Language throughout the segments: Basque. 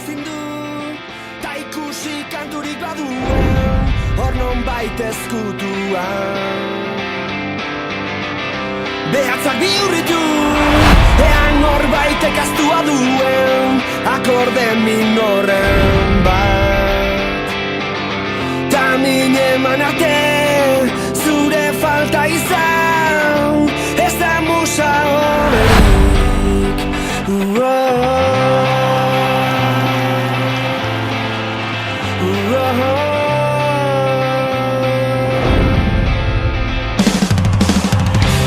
ezin du, ta ikusi kanturik baduen, hor nonbait ezkutuan. Behatzak bihurritu, ean norbaitek aztua duen, akorde minoren bat. Ta min eman arte, zure falta izan, ez da musa hoberik.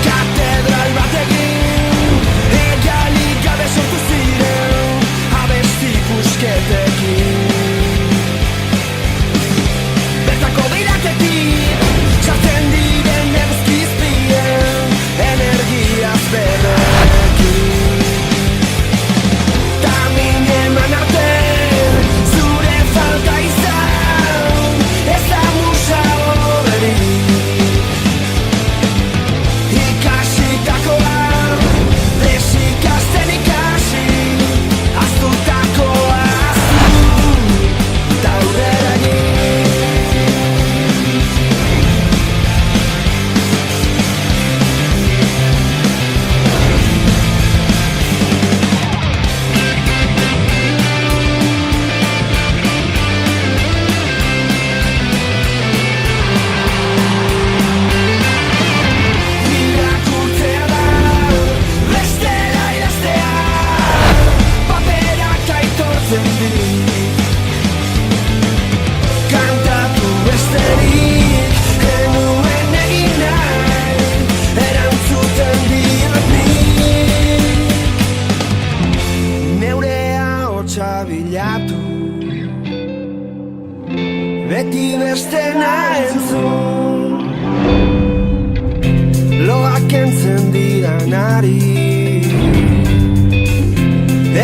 Katedral batekin, egalik gabe sortu ziren, abesti pusketekin. Bertako beiratetik, sartzen diren eguzkizpien, energiaz berekin. Ta min eman arte, zure falta izan, ez da musa hoberik. Ikasitakoa, desikazten ikasi, aztutakoa aztu, ta aurrera egin. Irakurtzea da, bestela idaztea, paperak aitortzen dit. Kantatu besterik, genuen egin nahi, erantzuten diot nik. Neure ahotsa bilatu, beti bestena entzun, loak entzen diranari,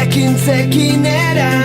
ekintzekin eran.